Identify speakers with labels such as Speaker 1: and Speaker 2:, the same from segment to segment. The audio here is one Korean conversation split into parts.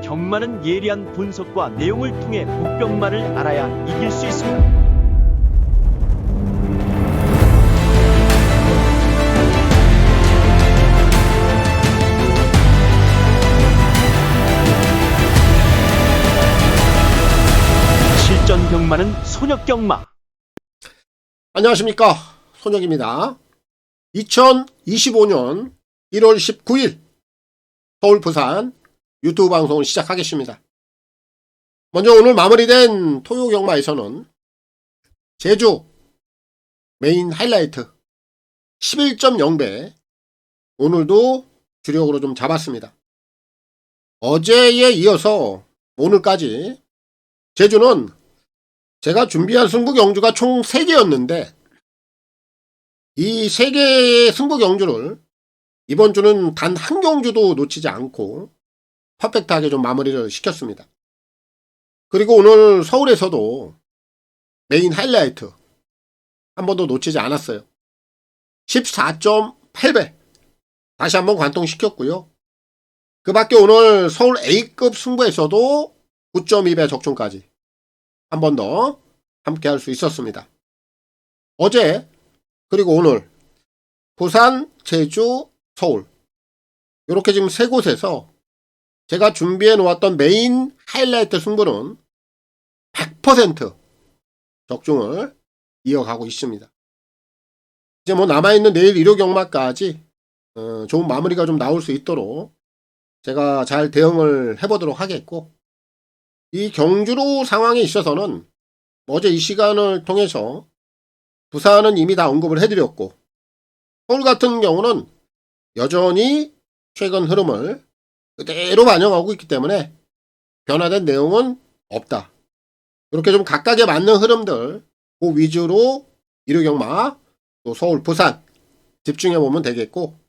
Speaker 1: 경마는 예리한 분석과 내용을 통해 복병마를 알아야 이길 수 있습니다. 실전 경마는 손역 경마.
Speaker 2: 안녕하십니까, 손혁입니다. 2025년 1월 19일 서울 부산 유튜브 방송을 시작하겠습니다. 먼저 오늘 마무리된 토요 경마에서는 제주 메인 하이라이트 11.0배 오늘도 주력으로 좀 잡았습니다. 어제에 이어서 오늘까지 제주는 제가 준비한 승부 경주가 총 3개였는데 이 3개의 승부 경주를 이번 주는 단 한 경주도 놓치지 않고 퍼펙트하게 좀 마무리를 시켰습니다. 그리고 오늘 서울에서도 메인 하이라이트 한 번도 놓치지 않았어요. 14.8배 다시 한번 관통시켰고요. 그 밖에 오늘 서울 A급 승부에서도 9.2배 적중까지 한 번 더 함께 할 수 있었습니다. 어제 그리고 오늘 부산, 제주, 서울 이렇게 지금 3곳에서 제가 준비해 놓았던 메인 하이라이트 승부는 100% 적중을 이어가고 있습니다. 이제 뭐 남아있는 내일 일요 경마까지 좋은 마무리가 좀 나올 수 있도록 제가 잘 대응을 해보도록 하겠고, 이 경주로 상황에 있어서는 어제 이 시간을 통해서 부산은 이미 다 언급을 해드렸고, 서울 같은 경우는 여전히 최근 흐름을 그대로 반영하고 있기 때문에 변화된 내용은 없다. 이렇게 좀 각각에 맞는 흐름들 그 위주로 일요경마 또 서울 부산 집중해 보면 되겠고,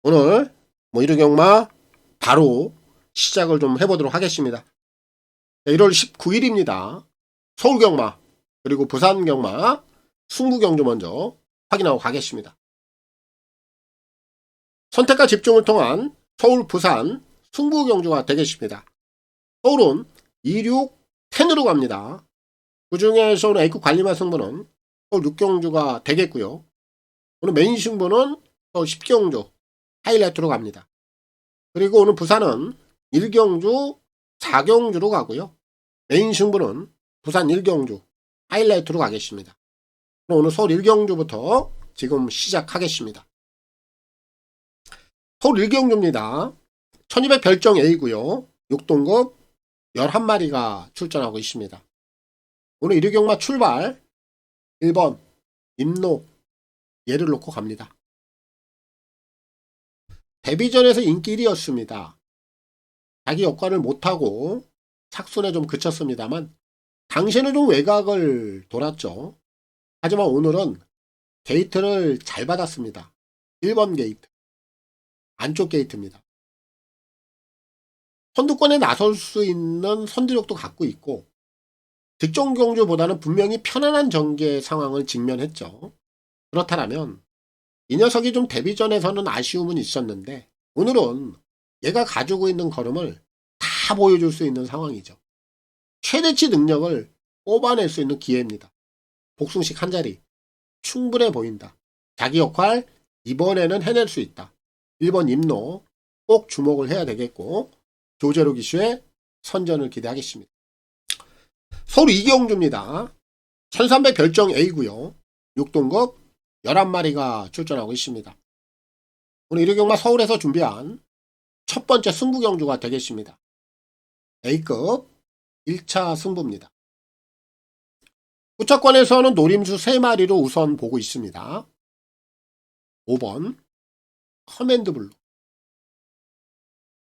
Speaker 2: 오늘 뭐 일요경마 바로 시작을 좀 해보도록 하겠습니다. 1월 19일입니다. 서울경마 그리고 부산경마 승부경주 먼저 확인하고 가겠습니다. 선택과 집중을 통한 서울 부산 승부경주가 되겠습니다. 서울은 26, 10으로 갑니다. 그 중에서는 A급 관리마 승부는 서울 6경주가 되겠고요. 오늘 메인 승부는 서울 10경주 하이라이트로 갑니다. 그리고 오늘 부산은 1경주 4경주로 가고요. 메인 승부는 부산 1경주 하이라이트로 가겠습니다. 오늘 서울 1경주부터 지금 시작하겠습니다. 서울 1경주입니다. 1200 별정 A고요. 6등급 11마리가 출전하고 있습니다. 오늘 일요경마 출발 1번 임노 얘를 놓고 갑니다. 데뷔전에서 인기 1위였습니다. 자기 역할을 못하고 착순에 좀 그쳤습니다만 당시에는 좀 외곽을 돌았죠. 하지만 오늘은 게이트를 잘 받았습니다. 1번 게이트 안쪽 게이트입니다. 선두권에 나설 수 있는 선두력도 갖고 있고 득점 경주보다는 분명히 편안한 전개 상황을 직면했죠. 그렇다면 이 녀석이 좀 데뷔전에서는 아쉬움은 있었는데 오늘은 얘가 가지고 있는 걸음을 다 보여줄 수 있는 상황이죠. 최대치 능력을 뽑아낼 수 있는 기회입니다. 복숭식 한 자리 충분해 보인다. 자기 역할 이번에는 해낼 수 있다. 1번 임노 꼭 주목을 해야 되겠고, 조재로 기수의 선전을 기대하겠습니다. 서울 2경주입니다. 1300 별정 A고요. 6등급 11마리가 출전하고 있습니다. 오늘 일요경마 서울에서 준비한 첫 번째 승부경주가 되겠습니다. A급 1차 승부입니다. 후차권에서는 노림수 3마리로 우선 보고 있습니다. 5번 커맨드블루,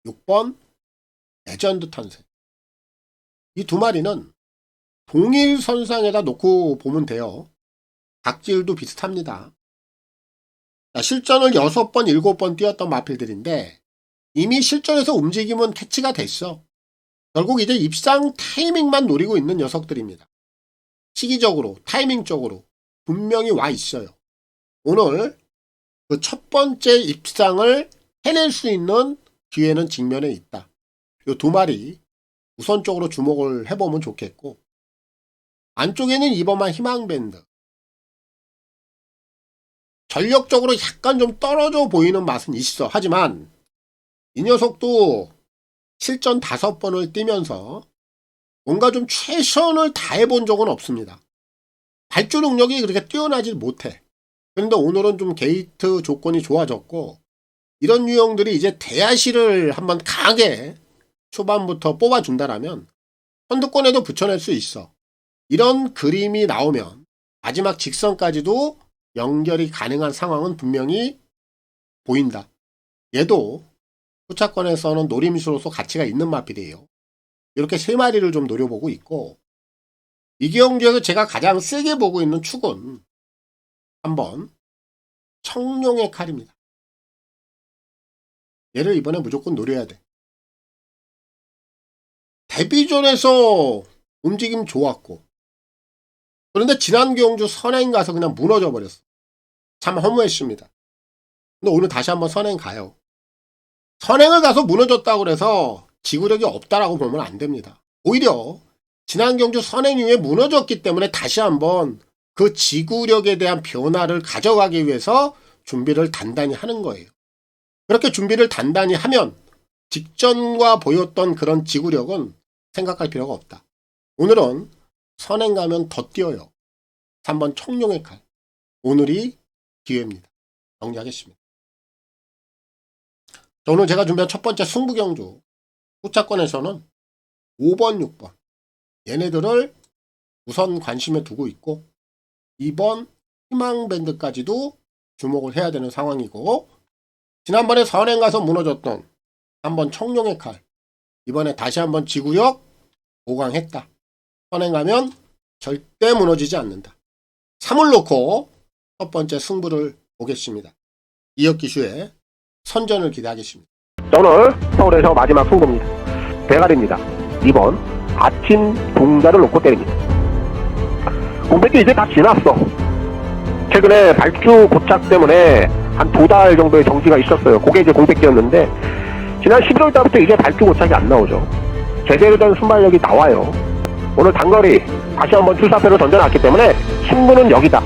Speaker 2: 6번 레전드 탄생. 이 두 마리는 동일 선상에다 놓고 보면 돼요. 각질도 비슷합니다. 실전을 6번, 7번 뛰었던 마필들인데 이미 실전에서 움직임은 캐치가 됐어. 결국 이제 입상 타이밍만 노리고 있는 녀석들입니다. 시기적으로, 타이밍적으로 분명히 와 있어요. 오늘 그 첫 번째 입상을 해낼 수 있는 기회는 직면에 있다. 이 두 마리 우선적으로 주목을 해보면 좋겠고, 안쪽에는 2번만 희망밴드. 전력적으로 약간 좀 떨어져 보이는 맛은 있어. 하지만 이 녀석도 실전 5번을 뛰면서 뭔가 좀 최선을 다해본 적은 없습니다. 발주 능력이 그렇게 뛰어나지 못해. 그런데 오늘은 좀 게이트 조건이 좋아졌고, 이런 유형들이 이제 대야시를 한번 강하게 초반부터 뽑아준다라면 선두권에도 붙여낼 수 있어. 이런 그림이 나오면 마지막 직선까지도 연결이 가능한 상황은 분명히 보인다. 얘도 후차권에서는 노림수로서 가치가 있는 마필이에요. 이렇게 3마리를 좀 노려보고 있고, 이 경주에서 제가 가장 세게 보고 있는 축은 한번 청룡의 칼입니다. 얘를 이번에 무조건 노려야 돼. 데뷔전에서 움직임 좋았고, 그런데 지난 경주 선행 가서 그냥 무너져 버렸어. 참 허무했습니다. 근데 오늘 다시 한번 선행 가요. 선행을 가서 무너졌다고 해서 지구력이 없다라고 보면 안 됩니다. 오히려 지난 경주 선행 이후에 무너졌기 때문에 다시 한번 그 지구력에 대한 변화를 가져가기 위해서 준비를 단단히 하는 거예요. 그렇게 준비를 단단히 하면 직전과 보였던 그런 지구력은 생각할 필요가 없다. 오늘은 선행 가면 더 뛰어요. 3번 청룡의 칼. 오늘이 기회입니다. 정리하겠습니다. 자, 오늘 제가 준비한 첫 번째 승부경주 후차권에서는 5번, 6번 얘네들을 우선 관심에 두고 있고, 2번 희망밴드까지도 주목을 해야 되는 상황이고, 지난번에 선행 가서 무너졌던 3번 청룡의 칼, 이번에 다시 한번 지구력 보강했다. 선행 가면 절대 무너지지 않는다. 3을 놓고 첫 번째 승부를 보겠습니다. 이혁기슈의 선전을 기대하겠습니다.
Speaker 3: 오늘 서울에서 마지막 승부입니다. 대가리입니다. 2번 아침 동자를 놓고 때립니다. 공백기 이제 다 지났어. 최근에 발주 고착 때문에 한 2달 정도의 정지가 있었어요. 그게 이제 공백기였는데, 지난 11월 달부터 이제 발주 고착이 안 나오죠. 제대로 된 순발력이 나와요. 오늘 단거리 다시 한번 출사표를 던져놨기 때문에 승부는 여기다.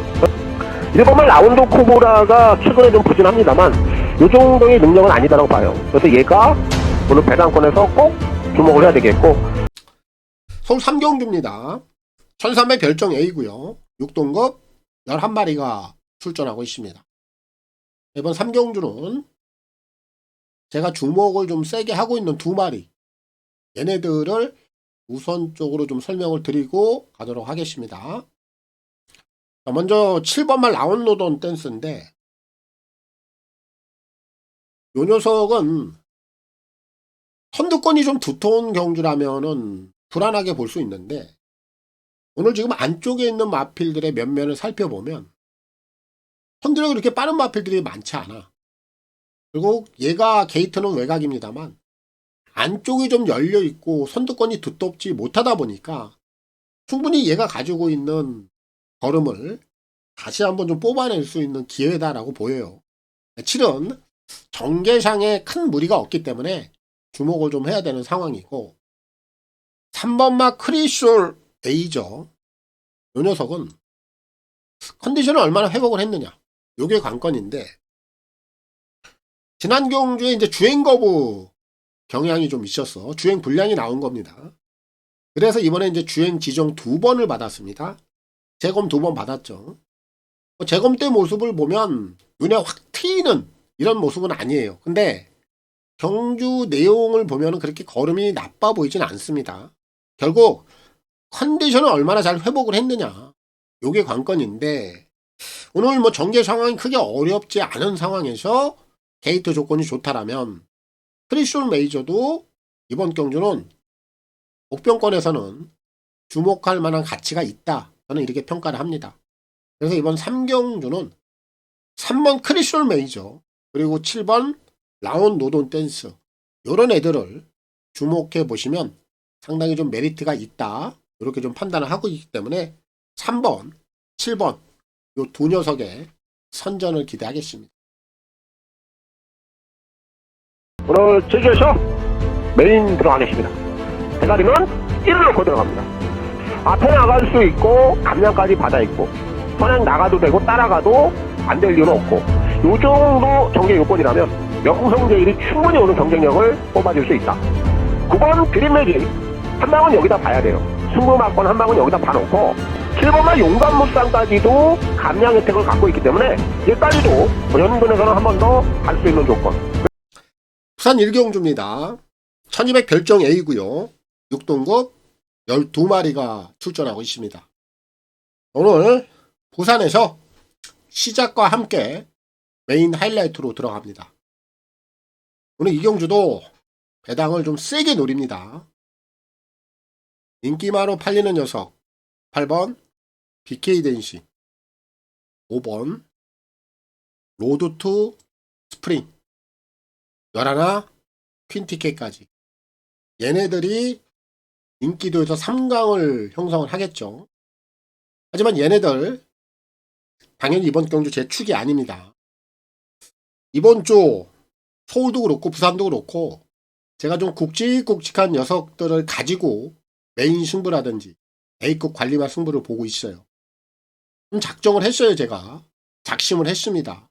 Speaker 3: 1번만 라운드 코보라가 최근에 좀 부진합니다만 이 정도의 능력은 아니다라고 봐요. 그래서 얘가 오늘 배당권에서 꼭 주목을 해야 되겠고.
Speaker 2: 서울 3경주입니다. 1300 별정 A고요. 6동급 11마리가 출전하고 있습니다. 이번 3경주는 제가 주목을 좀 세게 하고 있는 2마리, 얘네들을 우선적으로 좀 설명을 드리고 가도록 하겠습니다. 자, 먼저 7번만 라운로던 댄스인데, 요 녀석은 선두권이 좀 두터운 경주라면은 불안하게 볼 수 있는데, 오늘 지금 안쪽에 있는 마필들의 면면을 살펴보면 선두력이 그렇게 빠른 마필들이 많지 않아. 그리고 얘가 게이트는 외곽입니다만 안쪽이 좀 열려있고 선두권이 두텁지 못하다 보니까 충분히 얘가 가지고 있는 걸음을 다시 한번 좀 뽑아낼 수 있는 기회다라고 보여요. 7은 정계상에 큰 무리가 없기 때문에 주목을 좀 해야 되는 상황이고, 3번마 크리쇼 A죠. 이 녀석은 컨디션을 얼마나 회복을 했느냐, 요게 관건인데, 지난 경주에 이제 주행 거부 경향이 좀 있었어. 주행 불량이 나온 겁니다. 그래서 이번에 이제 주행 지정 2번을 받았습니다. 재검 2번 받았죠. 재검 때 모습을 보면 눈에 확 튀는 이런 모습은 아니에요. 근데 경주 내용을 보면 그렇게 걸음이 나빠 보이진 않습니다. 결국 컨디션을 얼마나 잘 회복을 했느냐, 요게 관건인데, 오늘 뭐 전개 상황이 크게 어렵지 않은 상황에서 게이트 조건이 좋다라면 크리쇼 메이저도 이번 경주는 목표권에서는 주목할 만한 가치가 있다. 저는 이렇게 평가를 합니다. 그래서 이번 3경주는 3번 크리쇼 메이저 그리고 7번 라운 노돈 댄스, 이런 애들을 주목해 보시면 상당히 좀 메리트가 있다, 이렇게 좀 판단을 하고 있기 때문에 3번, 7번 요 2녀석의 선전을 기대하겠습니다.
Speaker 3: 오늘 제주에서 메인 들어가겠습니다. 대가리는 1을 넣고 들어갑니다. 앞에 나갈 수 있고 감량까지 받아 있고 선행 나가도 되고 따라가도 안 될 이유는 없고 요 정도 경쟁 요건이라면 명성제일이 충분히 오는 경쟁력을 뽑아줄 수 있다. 9번 드림매직 한 방은 여기다 봐야 돼요. 승부막권 한 방은 여기다 봐놓고 7번만 용감무쌍까지도 감량 혜택을 갖고 있기 때문에 얘까지도 연근에서는 한 번 더 갈 수 있는 조건.
Speaker 2: 부산 일경주입니다. 1200 별정 A고요. 6등급 12마리가 출전하고 있습니다. 오늘 부산에서 시작과 함께 메인 하이라이트로 들어갑니다. 오늘 이경주도 배당을 좀 세게 노립니다. 인기마로 팔리는 녀석 8번 BK댄시, 5번 로드투 스프링, 11 퀸티켓까지 얘네들이 인기도에서 3강을 형성을 하겠죠. 하지만 얘네들 당연히 이번 경주 제 축이 아닙니다. 이번 주 서울도 그렇고 부산도 그렇고 제가 좀 굵직굵직한 녀석들을 가지고 메인 승부라든지 A급 관리마 승부를 보고 있어요. 좀 작정을 했어요. 제가 작심을 했습니다.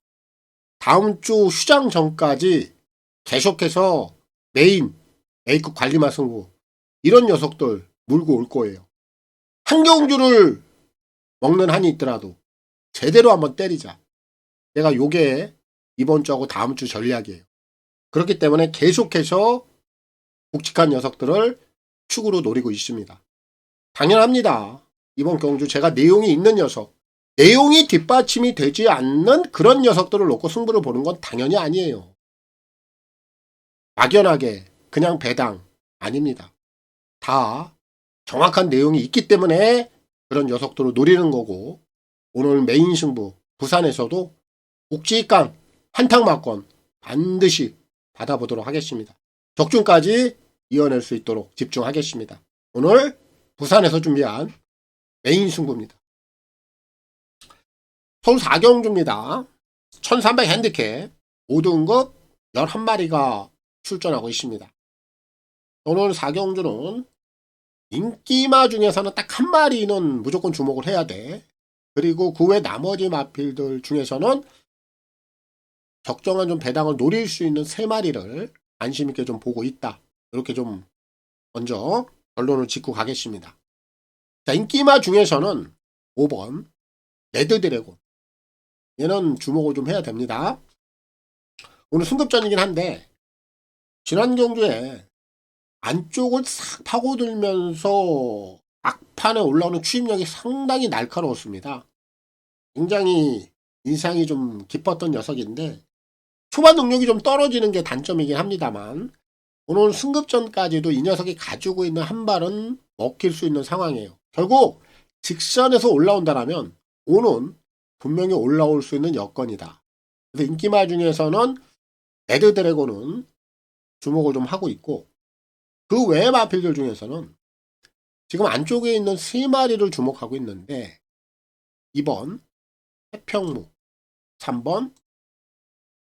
Speaker 2: 다음 주 휴장 전까지 계속해서 메인 A급 관리마 승부 이런 녀석들 물고 올 거예요. 한 경주를 먹는 한이 있더라도 제대로 한번 때리자. 내가 요게 이번 주하고 다음 주 전략이에요. 그렇기 때문에 계속해서 굵직한 녀석들을 축으로 노리고 있습니다. 당연합니다. 이번 경주 제가 내용이 있는 녀석, 내용이 뒷받침이 되지 않는 그런 녀석들을 놓고 승부를 보는 건 당연히 아니에요. 막연하게 그냥 배당 아닙니다. 다 정확한 내용이 있기 때문에 그런 녀석들을 노리는 거고 오늘 메인 승부 부산에서도 굵직한 한탕막권 반드시 받아보도록 하겠습니다. 적중까지 이어낼 수 있도록 집중하겠습니다. 오늘 부산에서 준비한 메인 승부입니다. 서울 4경주입니다. 1300 핸디캡 5등급 11마리가 출전하고 있습니다. 오늘 4경주는 인기마 중에서는 딱 한 마리는 무조건 주목을 해야 돼. 그리고 그 외 나머지 마필들 중에서는 적정한 좀 배당을 노릴 수 있는 3마리를 관심있게 좀 보고 있다. 이렇게 좀 먼저 결론을 짓고 가겠습니다. 자, 인기마 중에서는 5번 레드드래곤 얘는 주목을 좀 해야 됩니다. 오늘 승급전이긴 한데 지난 경주에 안쪽을 싹 파고들면서 막판에 올라오는 추임력이 상당히 날카로웠습니다. 굉장히 인상이 좀 깊었던 녀석인데 초반 능력이 좀 떨어지는 게 단점이긴 합니다만 오늘 승급전까지도 이 녀석이 가지고 있는 한 발은 먹힐 수 있는 상황이에요. 결국 직선에서 올라온다라면 오는 분명히 올라올 수 있는 여건이다. 그래서 인기마 중에서는 레드 드래곤은 주목을 좀 하고 있고 그 외의 마필들 중에서는 지금 안쪽에 있는 3마리를 주목하고 있는데 2번 태평무, 3번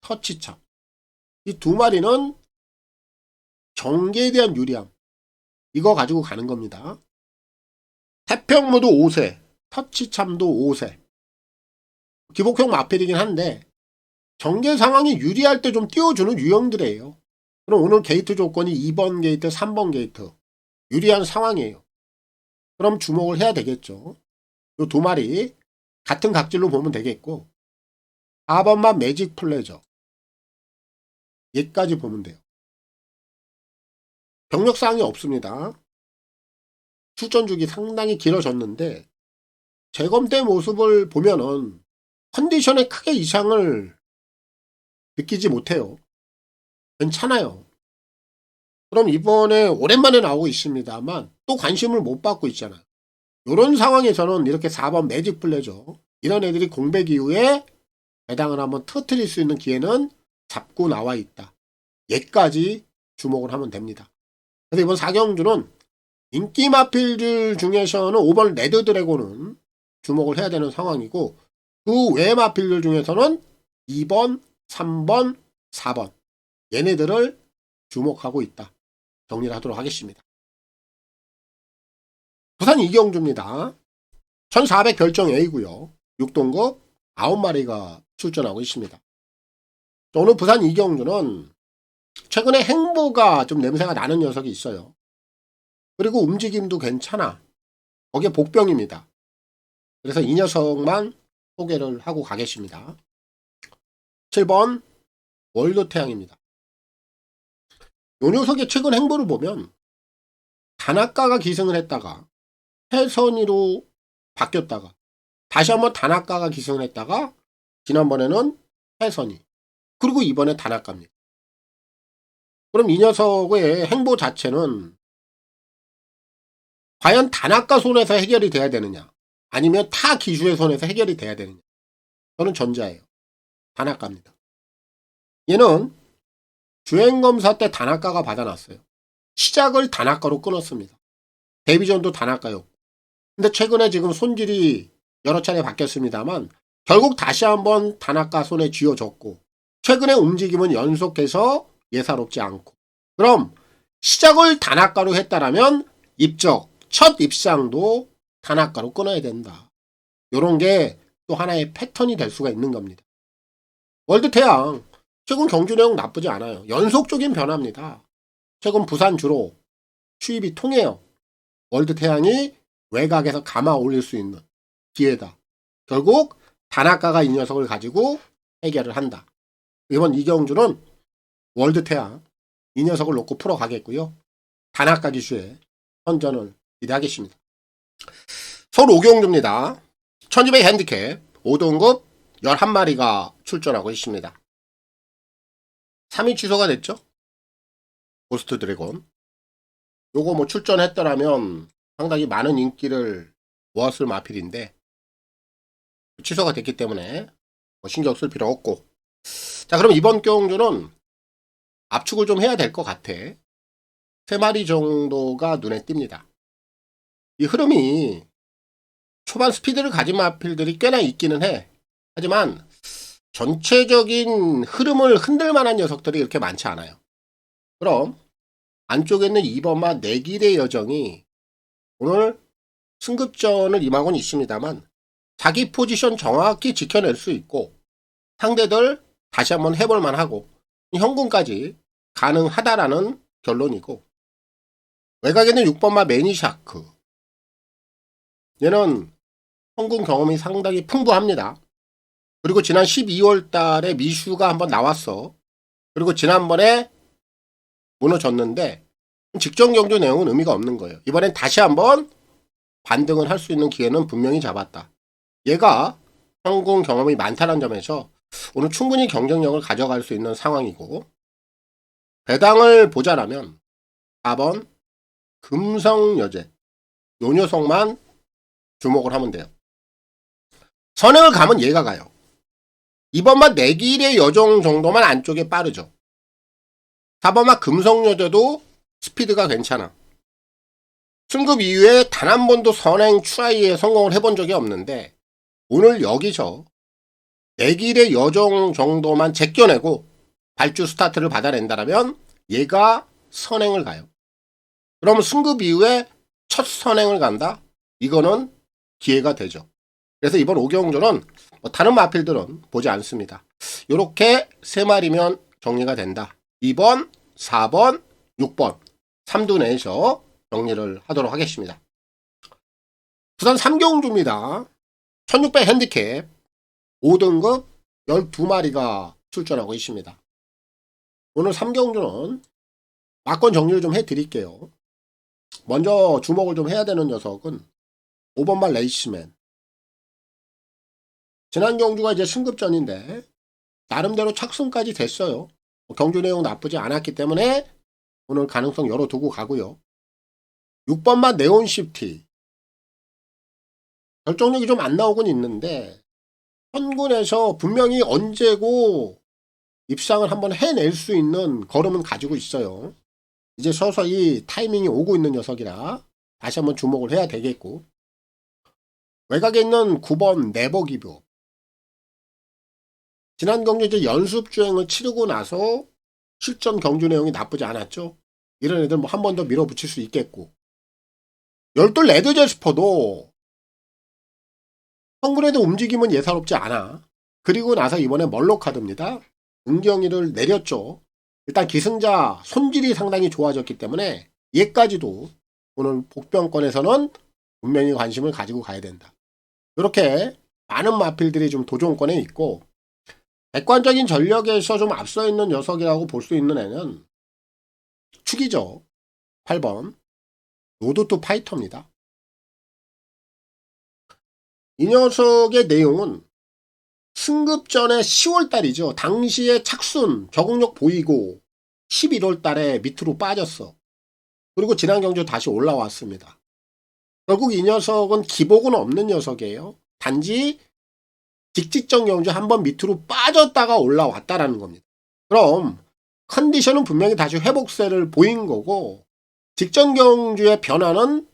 Speaker 2: 터치참 이 2마리는 경계에 대한 유리함 이거 가지고 가는 겁니다. 태평무도 5세, 터치참도 5세 기복형 마필이긴 한데 경계 상황이 유리할 때 좀 띄워주는 유형들이에요. 그럼 오늘 게이트 조건이 2번 게이트, 3번 게이트 유리한 상황이에요. 그럼 주목을 해야 되겠죠. 요 2마리 같은 각질로 보면 되겠고 4번만 매직 플레저 얘까지 보면 돼요. 경력사항이 없습니다. 출전주기 상당히 길어졌는데 재검대 모습을 보면은 컨디션에 크게 이상을 느끼지 못해요. 괜찮아요. 그럼 이번에 오랜만에 나오고 있습니다만 또 관심을 못 받고 있잖아요. 이런 상황에서는 이렇게 4번 매직 플레저 이런 애들이 공백 이후에 배당을 한번 터뜨릴 수 있는 기회는 잡고 나와 있다. 얘까지 주목을 하면 됩니다. 그래서 이번 4경주는 인기 마필들 중에서는 5번 레드 드래곤은 주목을 해야 되는 상황이고 그 외 마필들 중에서는 2번, 3번, 4번 얘네들을 주목하고 있다. 정리를 하도록 하겠습니다. 부산 이경주입니다. 1400 별정 A고요. 6동급 9마리가 출전하고 있습니다. 오늘 부산 이경주는 최근에 행보가 좀 냄새가 나는 녀석이 있어요. 그리고 움직임도 괜찮아. 거기에 복병입니다. 그래서 이 녀석만 소개를 하고 가겠습니다. 7번 월드태양입니다. 이 녀석의 최근 행보를 보면 단아가가 기승을 했다가 해선이로 바뀌었다가 다시 한번 단아가가 기승을 했다가 지난번에는 해선이 그리고 이번에 단아가입니다. 그럼 이 녀석의 행보 자체는 과연 단아가 손에서 해결이 돼야 되느냐 아니면 타 기수의 손에서 해결이 돼야 되느냐. 저는 전자예요. 단아가입니다. 얘는 주행검사 때 단아가가 받아놨어요. 시작을 단아가로 끊었습니다. 데뷔전도 단아가였고 근데 최근에 지금 손질이 여러 차례 바뀌었습니다만 결국 다시 한번 단아가 손에 쥐어졌고 최근의 움직임은 연속해서 예사롭지 않고 그럼 시작을 단아가로 했다라면 첫 입상도 단아가로 끊어야 된다. 요런 게 또 하나의 패턴이 될 수가 있는 겁니다. 월드태양 최근 경주 내용 나쁘지 않아요. 연속적인 변화입니다. 최근 부산 주로 수입이 통해요. 월드태양이 외곽에서 감아 올릴 수 있는 기회다. 결국 단아가가 이 녀석을 가지고 해결을 한다. 이번 이경주는 월드태양 이 녀석을 놓고 풀어가겠고요. 단아가 기수에 선전을 기대하겠습니다. 서울 오경주입니다. 1200 핸디캡 5등급 11마리가 출전하고 있습니다. 3위 취소가 됐죠. 고스트 드래곤 요거 뭐 출전했더라면 상당히 많은 인기를 모았을 마필인데 취소가 됐기 때문에 뭐 신경 쓸 필요 없고 자 그럼 이번 경주는 압축을 좀 해야 될 것 같아. 3마리 정도가 눈에 띕니다. 이 흐름이 초반 스피드를 가진 마필들이 꽤나 있기는 해. 하지만 전체적인 흐름을 흔들 만한 녀석들이 이렇게 많지 않아요. 그럼 안쪽에 있는 2번마 내길의 여정이 오늘 승급전을 임하고는 있습니다만 자기 포지션 정확히 지켜낼 수 있고 상대들 다시 한번 해볼 만하고 현금까지 가능하다라는 결론이고 외곽에는 6번마 매니샤크 얘는 현금 경험이 상당히 풍부합니다. 그리고 지난 12월 달에 미슈가 한번 나왔어. 그리고 지난번에 무너졌는데 직전 경주 내용은 의미가 없는 거예요. 이번엔 다시 한번 반등을 할 수 있는 기회는 분명히 잡았다. 얘가 현금 경험이 많다는 점에서 오늘 충분히 경쟁력을 가져갈 수 있는 상황이고 배당을 보자라면 4번 금성여제 요 녀석만 주목을 하면 돼요. 선행을 가면 얘가 가요. 이번만 내길의 여정 정도만 안쪽에 빠르죠. 4번만 금성여제도 스피드가 괜찮아. 승급 이후에 단 한 번도 선행 추하이에 성공을 해본 적이 없는데 오늘 여기서 내길의 여정 정도만 제껴내고 발주 스타트를 받아낸다면 얘가 선행을 가요. 그럼 승급 이후에 첫 선행을 간다? 이거는 기회가 되죠. 그래서 이번 오경주는 다른 마필들은 보지 않습니다. 이렇게 3마리면 정리가 된다. 2번, 4번, 6번 3두 내에서 정리를 하도록 하겠습니다. 부산 삼경주입니다. 1600 핸디캡 5등급 12마리가 출전하고 있습니다. 오늘 삼경주는 막권 정리를 좀 해드릴게요. 먼저 주목을 좀 해야 되는 녀석은 5번만 레이스맨. 지난 경주가 이제 승급전인데 나름대로 착승까지 됐어요. 경주 내용 나쁘지 않았기 때문에 오늘 가능성 열어두고 가고요. 6번만 네온시티. 결정력이 좀 안 나오곤 있는데 현군에서 분명히 언제고 입상을 한번 해낼 수 있는 걸음은 가지고 있어요. 이제 서서히 타이밍이 오고 있는 녀석이라 다시 한번 주목을 해야 되겠고 외곽에 있는 9번 네버기브. 지난 경주 이제 연습 주행을 치르고 나서 실전 경주 내용이 나쁘지 않았죠. 이런 애들 뭐 한 번 더 밀어붙일 수 있겠고 열둘 레드 제스퍼도 성분에도 움직임은 예사롭지 않아. 그리고 나서 이번에 멀로 카드입니다. 은경이를 내렸죠. 일단 기승자 손질이 상당히 좋아졌기 때문에 얘까지도 오늘 복병권에서는 분명히 관심을 가지고 가야 된다. 이렇게 많은 마필들이 좀 도전권에 있고 객관적인 전력에서 좀 앞서 있는 녀석이라고 볼 수 있는 애는 축이죠. 8번 로드2 파이터입니다. 이 녀석의 내용은 승급전에 10월달이죠. 당시에 착순 적응력 보이고 11월달에 밑으로 빠졌어. 그리고 지난 경주 다시 올라왔습니다. 결국 이 녀석은 기복은 없는 녀석이에요. 단지 직직전 경주 한번 밑으로 빠졌다가 올라왔다라는 겁니다. 그럼 컨디션은 분명히 다시 회복세를 보인 거고 직전 경주의 변화는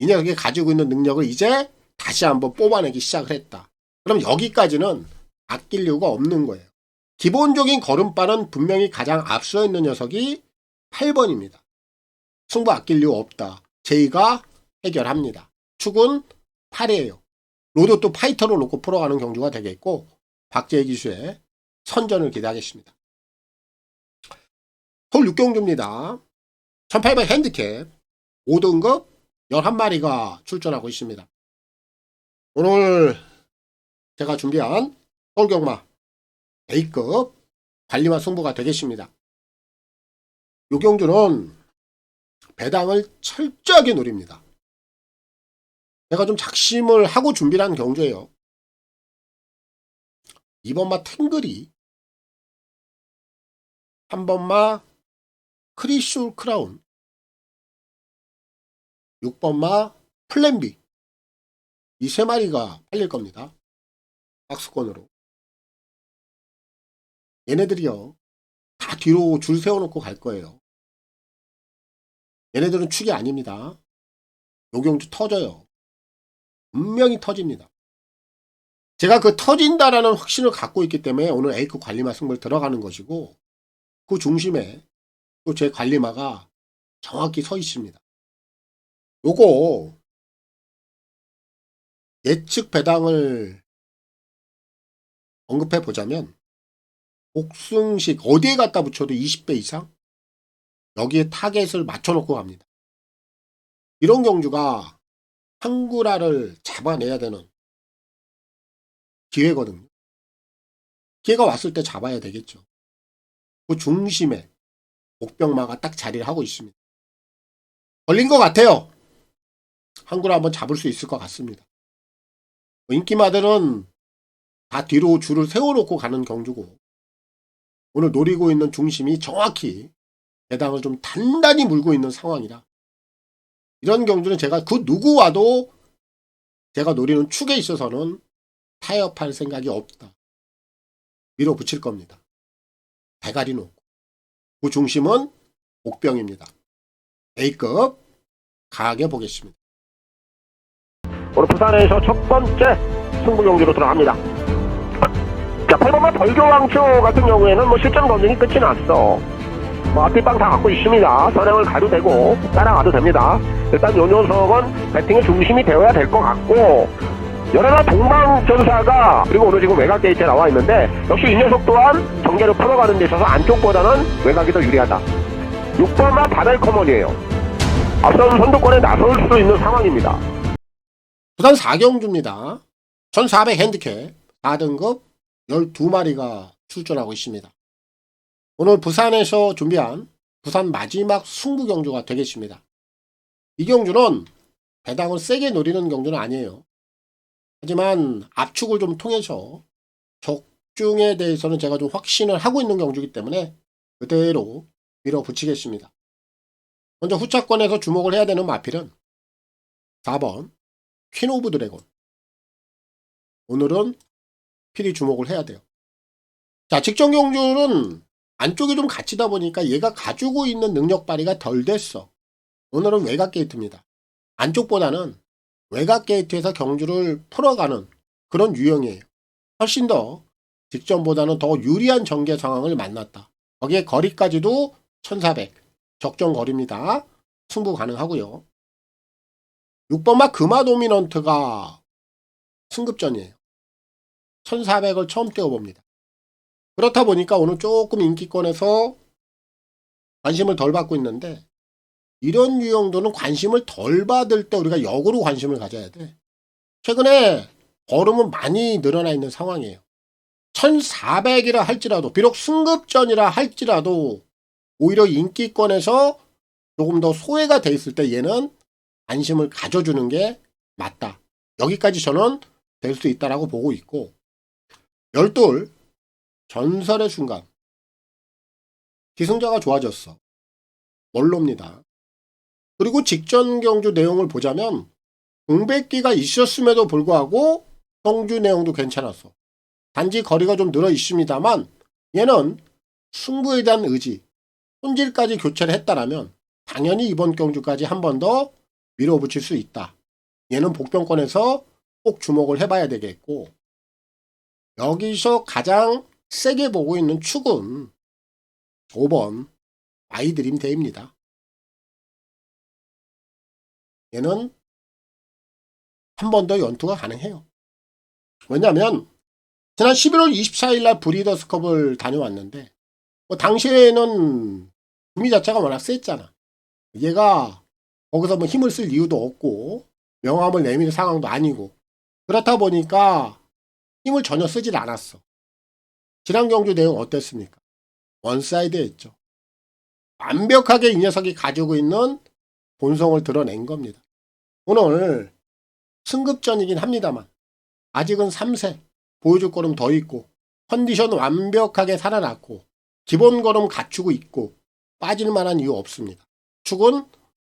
Speaker 2: 이 녀석이 가지고 있는 능력을 이제 다시 한번 뽑아내기 시작을 했다. 그럼 여기까지는 아낄 이유가 없는 거예요. 기본적인 걸음발은 분명히 가장 앞서 있는 녀석이 8번입니다. 승부 아낄 이유 없다. 제이가 해결합니다. 축은 8이에요. 로드2 파이터로 놓고 풀어가는 경주가 되겠고 박재희 기수의 선전을 기대하겠습니다. 서울 6경주입니다. 1800 핸디캡 5등급 11마리가 출전하고 있습니다. 오늘 제가 준비한 서울경마 A급 관리마 승부가 되겠습니다. 이 경주는 배당을 철저하게 노립니다. 제가 좀 작심을 하고 준비를 한 경주예요. 2번마 탱글이 3번마 크리슐 크라운 6번마 플랜비 이 세 마리가 팔릴 겁니다. 박스권으로. 얘네들이요. 다 뒤로 줄 세워놓고 갈 거예요. 얘네들은 축이 아닙니다. 요 경주 터져요. 분명히 터집니다. 제가 그 터진다라는 확신을 갖고 있기 때문에 오늘 A급 관리마 승부를 들어가는 것이고 그 중심에 또 제 관리마가 정확히 서 있습니다. 요거 예측 배당을 언급해 보자면 복승식 어디에 갖다 붙여도 20배 이상 여기에 타겟을 맞춰놓고 갑니다. 이런 경주가 한구라를 잡아내야 되는 기회거든요. 기회가 왔을 때 잡아야 되겠죠. 그 중심에 목병마가 딱 자리를 하고 있습니다. 걸린 것 같아요. 한구라 한번 잡을 수 있을 것 같습니다. 인기마들은 다 뒤로 줄을 세워놓고 가는 경주고 오늘 노리고 있는 중심이 정확히 배당을 좀 단단히 물고 있는 상황이라 이런 경주는 제가 그 누구와도 제가 노리는 축에 있어서는 타협할 생각이 없다. 밀어붙일 겁니다. 대가리 놓고. 그 중심은 옥병입니다. A급 강하게 보겠습니다.
Speaker 3: 오늘 부산에서 첫 번째 승부 경기로 들어갑니다. 자, 8번마 벌교왕초 같은 경우에는 뭐 실전 검증이 끝이 났어. 뭐 앞뒷방 다 갖고 있습니다. 선행을 가도 되고 따라가도 됩니다. 일단 요 녀석은 배팅의 중심이 되어야 될 것 같고 연하나 동방전사가 그리고 오늘 지금 외곽 게이트에 나와 있는데 역시 이 녀석 또한 전개를 풀어가는 데 있어서 안쪽보다는 외곽이 더 유리하다. 6번마 바벨커먼이에요. 앞선 선두권에 나설 수 있는 상황입니다.
Speaker 2: 부산 4경주입니다. 1400 핸디캡 4등급 12마리가 출전하고 있습니다. 오늘 부산에서 준비한 부산 마지막 승부 경주가 되겠습니다. 이 경주는 배당을 세게 노리는 경주는 아니에요. 하지만 압축을 좀 통해서 적중에 대해서는 제가 좀 확신을 하고 있는 경주이기 때문에 그대로 밀어붙이겠습니다. 먼저 후차권에서 주목을 해야 되는 마필은 4번 퀸 오브 드래곤. 오늘은 필히 주목을 해야 돼요. 자, 직전 경주는 안쪽이 좀 갇히다 보니까 얘가 가지고 있는 능력 발휘가 덜 됐어. 오늘은 외곽 게이트입니다. 안쪽보다는 외곽 게이트에서 경주를 풀어가는 그런 유형이에요. 훨씬 더 직전보다는 더 유리한 전개 상황을 만났다. 거기에 거리까지도 1400 적정 거리입니다. 승부 가능하고요. 6번마 금화 도미넌트가 승급전이에요. 1400을 처음 띄워봅니다. 그렇다 보니까 오늘 조금 인기권에서 관심을 덜 받고 있는데, 이런 유형도는 관심을 덜 받을 때 우리가 역으로 관심을 가져야 돼. 최근에 걸음은 많이 늘어나 있는 상황이에요. 1400이라 할지라도, 비록 승급전이라 할지라도 오히려 인기권에서 조금 더 소외가 돼 있을 때 얘는 관심을 가져주는 게 맞다. 여기까지 저는 될 수 있다라고 보고 있고, 12 전설의 순간 기승자가 좋아졌어. 원로입니다. 그리고 직전 경주 내용을 보자면 공백기가 있었음에도 불구하고 경주 내용도 괜찮았어. 단지 거리가 좀 늘어 있습니다만 얘는 승부에 대한 의지, 손질까지 교체를 했다라면 당연히 이번 경주까지 한 번 더 밀어붙일 수 있다. 얘는 복병권에서 꼭 주목을 해봐야 되겠고, 여기서 가장 세게 보고 있는 축은 5번 아이드림 데이입니다. 얘는 한 번 더 연투가 가능해요. 왜냐하면 지난 11월 24일 날 브리더스컵을 다녀왔는데 당시에는 구미 자체가 워낙 셌잖아. 얘가 거기서 뭐 힘을 쓸 이유도 없고 명함을 내밀 상황도 아니고, 그렇다 보니까 힘을 전혀 쓰질 않았어. 지난 경주 내용 어땠습니까? 원사이드였죠. 완벽하게 이 녀석이 가지고 있는 본성을 드러낸 겁니다. 오늘 승급전이긴 합니다만 아직은 3세 보여줄 걸음 더 있고, 컨디션 완벽하게 살아났고, 기본 걸음 갖추고 있고, 빠질 만한 이유 없습니다. 축은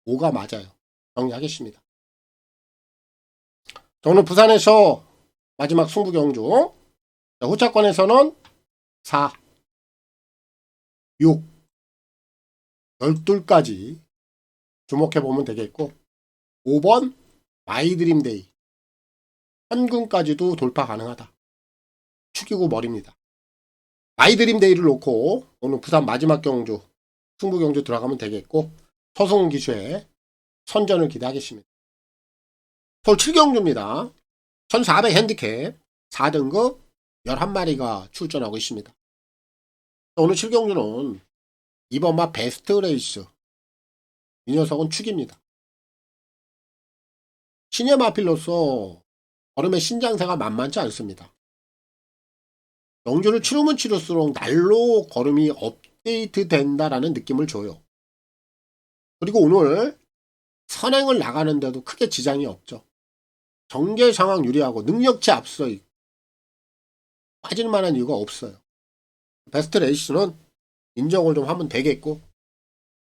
Speaker 2: 5가 맞아요. 정리하겠습니다. 오늘 부산에서 마지막 승부 경주, 호차권에서는 4, 6, 12까지 주목해보면 되겠고, 5번 마이드림데이 현금까지도 돌파 가능하다. 축이고 머리입니다. 마이드림데이를 놓고 오늘 부산 마지막 경주 승부 경주 들어가면 되겠고, 서승훈 기수의 선전을 기대하겠습니다. 서울 7경주입니다. 1400 핸디캡 4등급 11마리가 출전하고 있습니다. 오늘 7경주는 이번마 베스트 레이스, 이 녀석은 축입니다. 신의 마필로서 걸음의 신장세가 만만치 않습니다. 경주를 치르면 치를수록 날로 걸음이 업데이트 된다라는 느낌을 줘요. 그리고 오늘 선행을 나가는데도 크게 지장이 없죠. 경계 상황 유리하고 능력치 앞서 있고 빠질 만한 이유가 없어요. 베스트 레이스는 인정을 좀 하면 되겠고,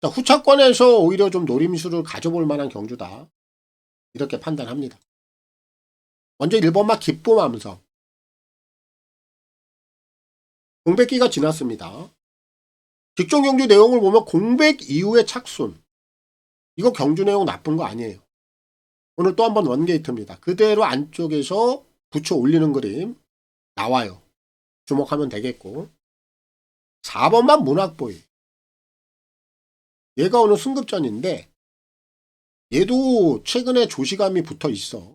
Speaker 2: 후차권에서 오히려 좀 노림수를 가져볼 만한 경주다, 이렇게 판단합니다. 먼저 1번마 기쁨함성. 공백기가 지났습니다. 직전 경주 내용을 보면 공백 이후의 착순, 이거 경주 내용 나쁜 거 아니에요. 오늘 또 한번 원게이트입니다. 그대로 안쪽에서 붙여 올리는 그림 나와요. 주목하면 되겠고, 4번만 문학보이. 얘가 오늘 승급전인데 얘도 최근에 조시감이 붙어 있어.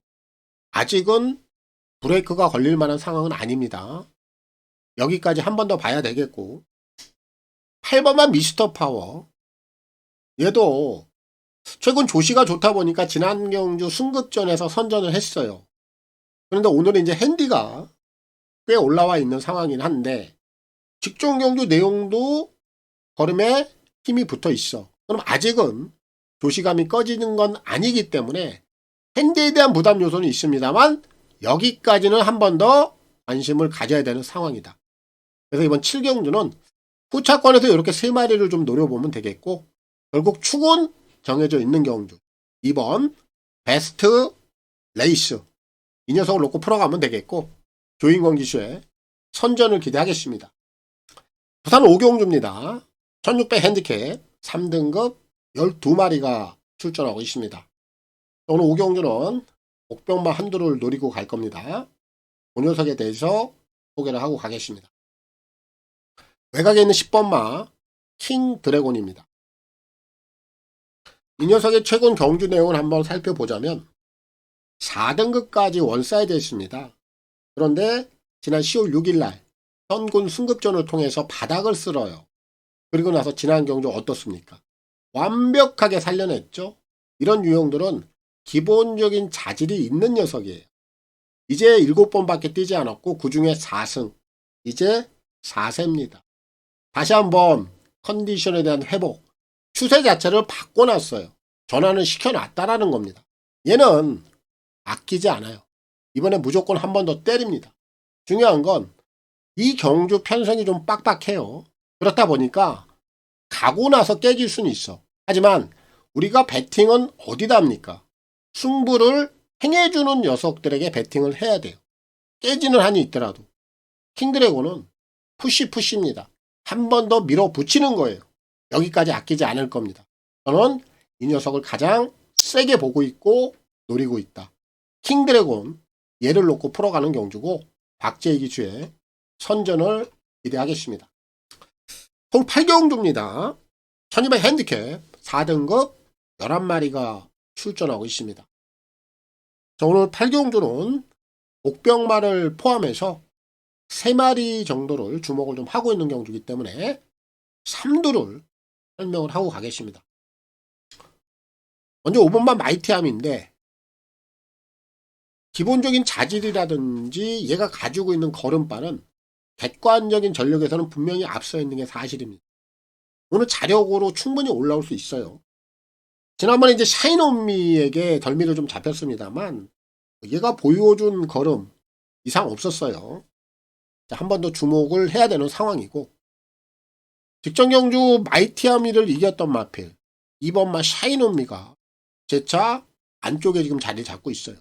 Speaker 2: 아직은 브레이크가 걸릴 만한 상황은 아닙니다. 여기까지 한 번 더 봐야 되겠고, 8번만 미스터 파워. 얘도 최근 조시가 좋다 보니까 지난 경주 승급전에서 선전을 했어요. 그런데 오늘은 이제 핸디가 꽤 올라와 있는 상황이긴 한데 직전 경주 내용도 걸음에 힘이 붙어 있어. 그럼 아직은 조시감이 꺼지는 건 아니기 때문에 핸디에 대한 부담 요소는 있습니다만 여기까지는 한 번 더 관심을 가져야 되는 상황이다. 그래서 이번 7경주는 후차권에서 이렇게 3마리를 좀 노려보면 되겠고, 결국 축은 정해져 있는 경주 2번 베스트 레이스, 이 녀석을 놓고 풀어가면 되겠고, 조인권 기수의 선전을 기대하겠습니다. 부산 5경주입니다. 1600 핸디캡 3등급 12마리가 출전하고 있습니다. 오늘 5경주는 목병마 한두를 노리고 갈 겁니다. 그 녀석에 대해서 소개를 하고 가겠습니다. 외곽에 있는 10번마 킹 드래곤입니다. 이 녀석의 최근 경주 내용을 한번 살펴보자면 4등급까지 원사이드 했습니다. 그런데 지난 10월 6일날 현군 승급전을 통해서 바닥을 쓸어요. 그리고 나서 지난 경주 어떻습니까? 완벽하게 살려냈죠. 이런 유형들은 기본적인 자질이 있는 녀석이에요. 이제 7번밖에 뛰지 않았고 그 중에 4승. 이제 4세입니다. 다시 한번 컨디션에 대한 회복, 추세 자체를 바꿔놨어요. 전환을 시켜놨다라는 겁니다. 얘는 아끼지 않아요. 이번에 무조건 한 번 더 때립니다. 중요한 건 이 경주 편성이 좀 빡빡해요. 그렇다 보니까 가고 나서 깨질 수는 있어. 하지만 우리가 배팅은 어디다 합니까? 승부를 행해주는 녀석들에게 배팅을 해야 돼요. 깨지는 한이 있더라도. 킹드래곤은 푸시입니다. 한 번 더 밀어붙이는 거예요. 여기까지 아끼지 않을 겁니다. 저는 이 녀석을 가장 세게 보고 있고 노리고 있다. 킹드래곤 얘를 놓고 풀어가는 경주고 박재희 기수의 선전을 기대하겠습니다. 서울 8경주입니다. 1200 핸디캡 4등급 11마리가 출전하고 있습니다. 자, 오늘 8경주는 목병말을 포함해서 3마리 정도를 주목을 좀 하고 있는 경주이기 때문에 3두를 설명을 하고 가겠습니다. 먼저 5번만 마이티함인데 기본적인 자질이라든지 얘가 가지고 있는 걸음발은 객관적인 전력에서는 분명히 앞서 있는 게 사실입니다. 오늘 자력으로 충분히 올라올 수 있어요. 지난번에 이제 샤이노미에게 덜미를 좀 잡혔습니다만 얘가 보여준 걸음 이상 없었어요. 한 번 더 주목을 해야 되는 상황이고 직전 경주 마이티아미를 이겼던 마필 2번마 샤이노미가 재차 안쪽에 지금 자리 잡고 있어요.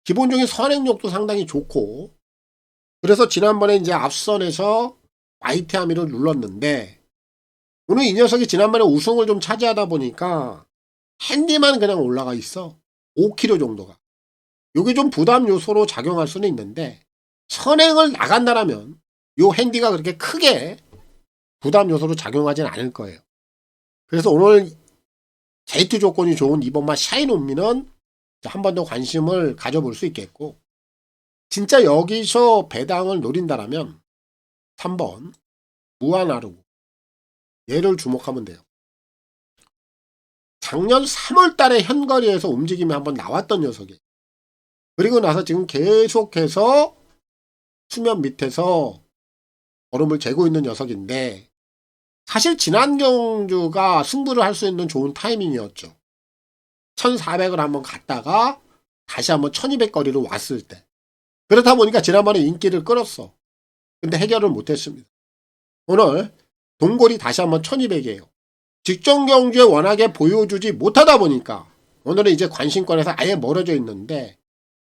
Speaker 2: 기본적인 선행력도 상당히 좋고 그래서 지난번에 이제 앞선에서 마이티아미를 눌렀는데 오늘 이 녀석이 지난번에 우승을 좀 차지하다 보니까 핸디만 그냥 올라가 있어. 5kg 정도가. 요게 좀 부담 요소로 작용할 수는 있는데 선행을 나간다라면 요 핸디가 그렇게 크게 부담 요소로 작용하진 않을 거예요. 그래서 오늘 게이트 조건이 좋은 2번마 샤이노미는 한 번 더 관심을 가져볼 수 있겠고 진짜 여기서 배당을 노린다라면 3번 무한하르고 얘를 주목하면 돼요. 작년 3월 달에 현거리에서 움직임이 한번 나왔던 녀석이에요. 그리고 나서 지금 계속해서 수면 밑에서 얼음을 재고 있는 녀석인데 사실 지난 경주가 승부를 할 수 있는 좋은 타이밍이었죠. 1400을 한번 갔다가 다시 한번 1200 거리로 왔을 때 그렇다 보니까 지난번에 인기를 끌었어. 근데 해결을 못했습니다. 오늘 동골이 다시 한번 1200이에요. 직전 경주에 워낙에 보여주지 못하다 보니까 오늘은 이제 관심권에서 아예 멀어져 있는데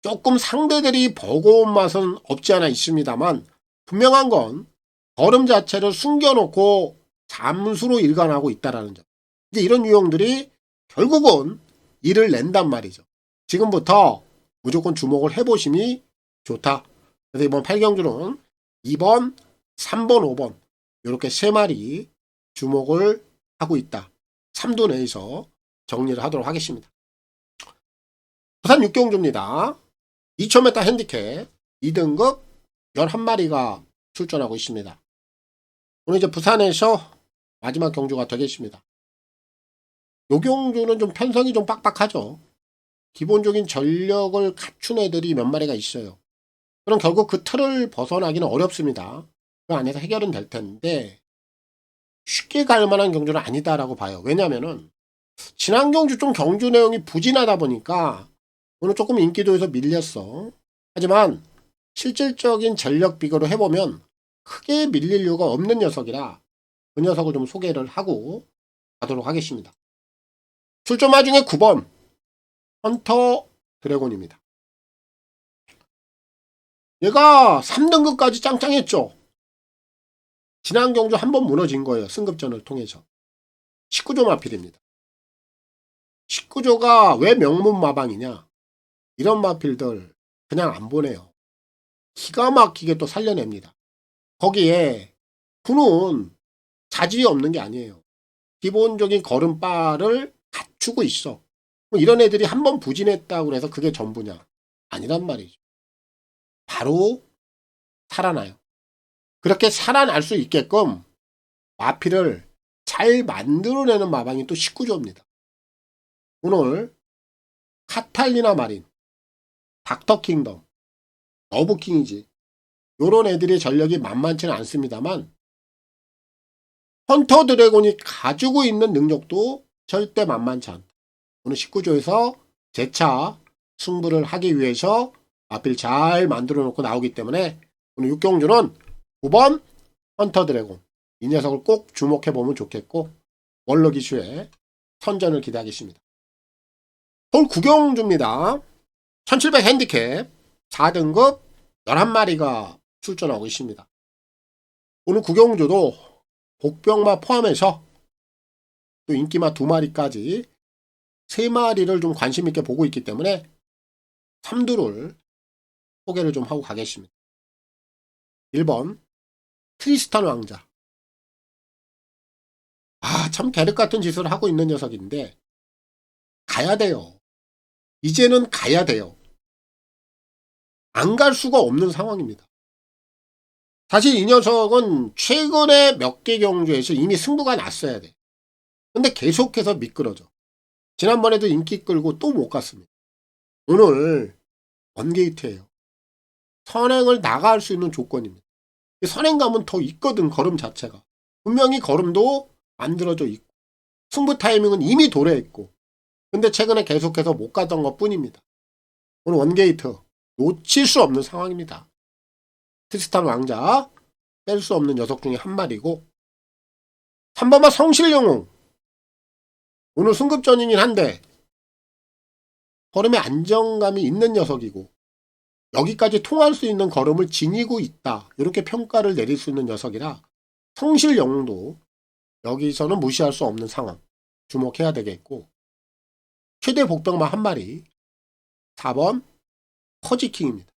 Speaker 2: 조금 상대들이 버거운 맛은 없지 않아 있습니다만 분명한 건 걸음 자체를 숨겨놓고 잠수로 일관하고 있다라는 점. 이제 이런 유형들이 결국은 일을 낸단 말이죠. 지금부터 무조건 주목을 해보심이 좋다. 그래서 이번 8경주는 2번, 3번, 5번 이렇게 3마리 주목을 하고 있다. 3두 내에서 정리를 하도록 하겠습니다. 부산 6경주입니다. 2000m 핸디캡 2등급 11마리가 출전하고 있습니다. 오늘 이제 부산에서 마지막 경주가 되겠습니다. 요 경주는 좀 편성이 좀 빡빡하죠. 기본적인 전력을 갖춘 애들이 몇 마리가 있어요. 그럼 결국 그 틀을 벗어나기는 어렵습니다. 그 안에서 해결은 될 텐데 쉽게 갈 만한 경주는 아니다라고 봐요. 왜냐면은 지난 경주 좀 경주 내용이 부진하다 보니까 오늘 조금 인기도에서 밀렸어. 하지만 실질적인 전력 비교로 해보면 크게 밀릴 이유가 없는 녀석이라 그 녀석을 좀 소개를 하고 가도록 하겠습니다. 출전마 중에 9번 헌터 드래곤입니다. 얘가 3등급까지 짱짱했죠. 지난 경주 한 번 무너진 거예요. 승급전을 통해서. 19조 마필입니다. 19조가 왜 명문 마방이냐. 이런 마필들 그냥 안 보내요. 기가 막히게 또 살려냅니다. 거기에 군은 자질이 없는 게 아니에요. 기본적인 걸음발을 갖추고 있어. 뭐 이런 애들이 한번 부진했다고 해서 그게 전부냐? 아니란 말이죠. 바로 살아나요. 그렇게 살아날 수 있게끔 마피를 잘 만들어내는 마방이 또 19조입니다. 오늘 카탈리나 마린, 닥터 킹덤, 너브 킹이지. 요런 애들의 전력이 만만치는 않습니다만 헌터 드래곤이 가지고 있는 능력도 절대 만만치 않다. 오늘 19조에서 재차 승부를 하기 위해서 마필 잘 만들어 놓고 나오기 때문에 오늘 육경주는 9번 헌터 드래곤 이 녀석을 꼭 주목해 보면 좋겠고 월럭 이슈에 선전을 기대하겠습니다. 서울 구경주입니다. 1700 핸디캡 4등급 11마리가 출전하고 있습니다. 오늘 구경주도 복병마 포함해서 또 인기마 2마리까지 3마리를 좀 관심 있게 보고 있기 때문에 3두를 소개를 좀 하고 가겠습니다. 1번 트리스탄 왕자. 참 계륵 같은 짓을 하고 있는 녀석인데 가야 돼요. 이제는 가야 돼요. 안 갈 수가 없는 상황입니다. 사실 이 녀석은 최근에 몇 개 경주에서 이미 승부가 났어야 돼. 근데 계속해서 미끄러져. 지난번에도 인기 끌고 또 못 갔습니다. 오늘 원게이트예요. 선행을 나갈 수 있는 조건입니다. 선행감은 더 있거든. 걸음 자체가. 분명히 걸음도 만들어져 있고 승부 타이밍은 이미 도래했고 근데 최근에 계속해서 못 가던 것 뿐입니다. 오늘 원게이트 놓칠 수 없는 상황입니다. 트리스탄 왕자 뺄 수 없는 녀석 중에 한 마리고 3번마 성실영웅 오늘 승급전이긴 한데 걸음에 안정감이 있는 녀석이고 여기까지 통할 수 있는 걸음을 지니고 있다. 이렇게 평가를 내릴 수 있는 녀석이라 성실영웅도 여기서는 무시할 수 없는 상황 주목해야 되겠고 최대 복병마 한 마리 4번 퍼지킹입니다.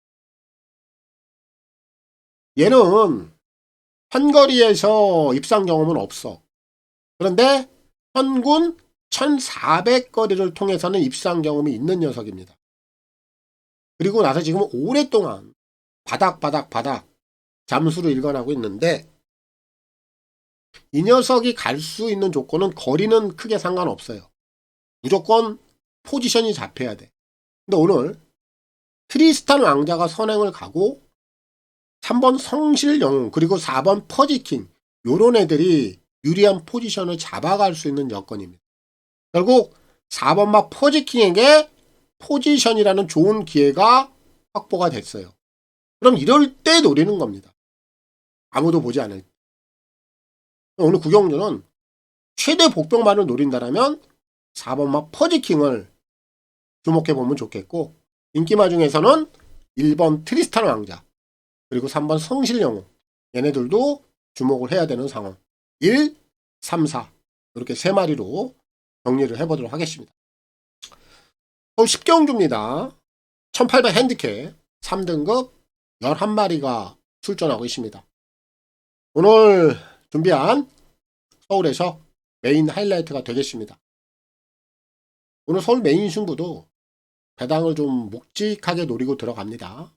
Speaker 2: 얘는 현거리에서 입상 경험은 없어. 그런데 현군 1400거리를 통해서는 입상 경험이 있는 녀석입니다. 그리고 나서 지금 오랫동안 바닥 잠수를 일관하고 있는데 이 녀석이 갈 수 있는 조건은 거리는 크게 상관없어요. 무조건 포지션이 잡혀야 돼. 근데 오늘 트리스탄 왕자가 선행을 가고 3번 성실영웅 그리고 4번 퍼지킹 요런 애들이 유리한 포지션을 잡아갈 수 있는 여건입니다. 결국 4번마 퍼지킹에게 포지션이라는 좋은 기회가 확보가 됐어요. 그럼 이럴 때 노리는 겁니다. 아무도 보지 않을 때. 오늘 구경주는 최대 복병만을 노린다면 4번마 퍼지킹을 주목해보면 좋겠고 인기마 중에서는 1번 트리스탄 왕자 그리고 3번 성실영웅 얘네들도 주목을 해야 되는 상황 1, 3, 4 이렇게 3마리로 정리를 해보도록 하겠습니다. 서울 10경주입니다. 1800 핸디캡 3등급 11마리가 출전하고 있습니다. 오늘 준비한 서울에서 메인 하이라이트가 되겠습니다. 오늘 서울 메인 승부도 배당을 좀 묵직하게 노리고 들어갑니다.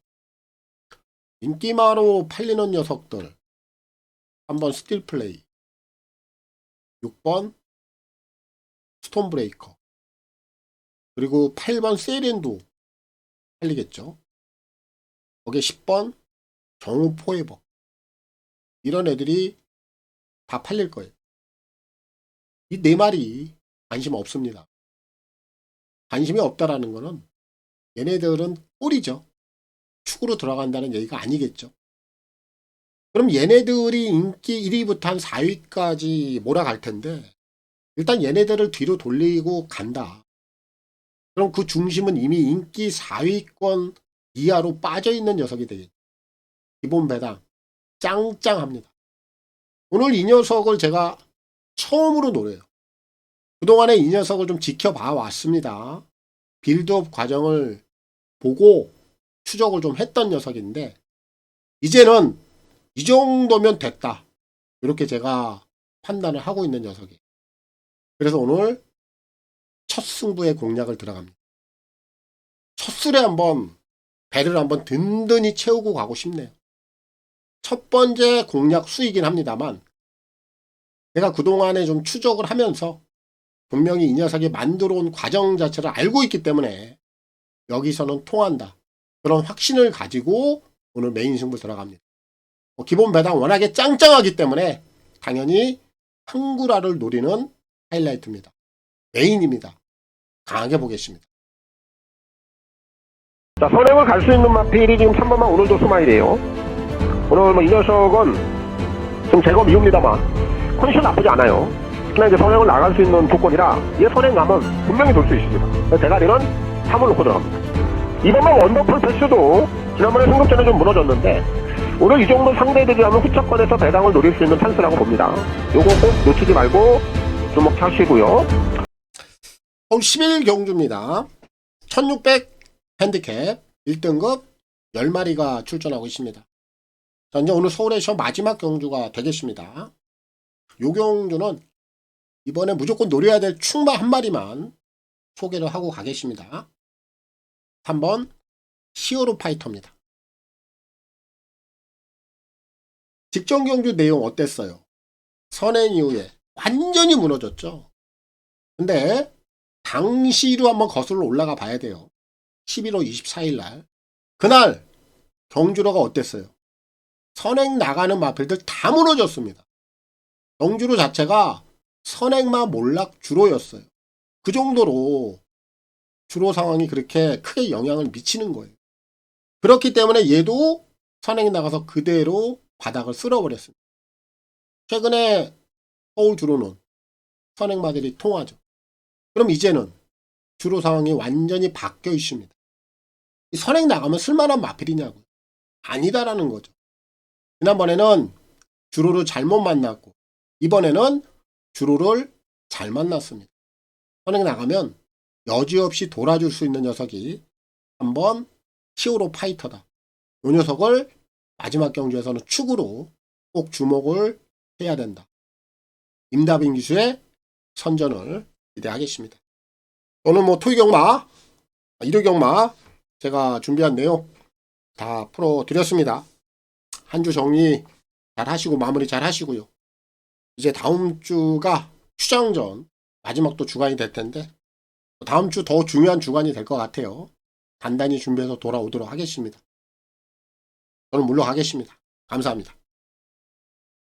Speaker 2: 인기마로 팔리는 녀석들 3번 스틸플레이 6번 스톤브레이커 그리고 8번 세렌도 팔리겠죠. 거기에 10번 정우 포에버 이런 애들이 다 팔릴 거예요. 이 4마리 관심 없습니다. 관심이 없다라는 거는 얘네들은 꼴이죠. 축으로 들어간다는 얘기가 아니겠죠. 그럼 얘네들이 인기 1위부터 한 4위까지 몰아갈 텐데 일단 얘네들을 뒤로 돌리고 간다. 그럼 그 중심은 이미 인기 4위권 이하로 빠져있는 녀석이 되겠죠. 기본 배당 짱짱합니다. 오늘 이 녀석을 제가 처음으로 노려요. 그동안에 이 녀석을 좀 지켜봐 왔습니다. 빌드업 과정을 보고 추적을 좀 했던 녀석인데 이제는 이 정도면 됐다. 이렇게 제가 판단을 하고 있는 녀석이에요. 그래서 오늘 첫 승부의 공략을 들어갑니다. 첫 술에 한번 배를 한번 든든히 채우고 가고 싶네요. 첫 번째 공략 수이긴 합니다만 내가 그동안에 좀 추적을 하면서 분명히 이 녀석이 만들어 온 과정 자체를 알고 있기 때문에 여기서는 통한다. 그런 확신을 가지고 오늘 메인 승부 들어갑니다. 기본 배당 워낙에 짱짱하기 때문에 당연히 한구라를 노리는 하이라이트입니다. 메인입니다. 강하게 보겠습니다.
Speaker 3: 자, 선행을 갈 수 있는 마필이 지금 3번만 오늘도 스마일이에요. 오늘 뭐 이 녀석은 좀 제거 미웁니다만 컨디션 나쁘지 않아요. 그러나 이제 선행을 나갈 수 있는 조건이라 얘 선행 가면 분명히 돌 수 있습니다. 대가리는 3을 놓고 들어갑니다. 이번만 원더풀 패스도 지난번에 승급전에 좀 무너졌는데 오늘 이 정도 상대들이 하면 후척권에서 배당을 노릴 수 있는 찬스라고 봅니다. 요거 꼭 놓치지 말고 주목하시고요.
Speaker 2: 서울 11 경주입니다. 1600 핸디캡 1등급 10마리가 출전하고 있습니다. 자, 이제 오늘 서울에서 마지막 경주가 되겠습니다. 요 경주는 이번에 무조건 노려야 될 충마 한 마리만 소개를 하고 가겠습니다. 3번 히어로 파이터입니다. 직전 경주 내용 어땠어요? 선행 이후에 완전히 무너졌죠. 근데 당시로 한번 거슬러 올라가 봐야 돼요. 11월 24일 날 그날 경주로가 어땠어요? 선행 나가는 마필들 다 무너졌습니다. 경주로 자체가 선행마 몰락 주로였어요. 그 정도로 주로 상황이 그렇게 크게 영향을 미치는 거예요. 그렇기 때문에 얘도 선행이 나가서 그대로 바닥을 쓸어버렸습니다. 최근에 서울 주로는 선행마들이 통하죠. 그럼 이제는 주로 상황이 완전히 바뀌어 있습니다. 이 선행 나가면 쓸만한 마필이냐고요? 아니다라는 거죠. 지난번에는 주로를 잘못 만났고 이번에는 주로를 잘 만났습니다. 선행 나가면 여지없이 돌아줄 수 있는 녀석이 한번 히어로 파이터다. 이 녀석을 마지막 경주에서는 축으로 꼭 주목을 해야 된다. 임다빈 기수의 선전을 기대하겠습니다. 오늘 뭐 토요경마, 일요경마 제가 준비한 내용 다 풀어드렸습니다. 한 주 정리 잘 하시고 마무리 잘 하시고요. 이제 다음 주가 휴장전 마지막 또 주간이 될 텐데 다음 주 더 중요한 주간이 될 것 같아요. 단단히 준비해서 돌아오도록 하겠습니다. 저는 물러가겠습니다. 감사합니다.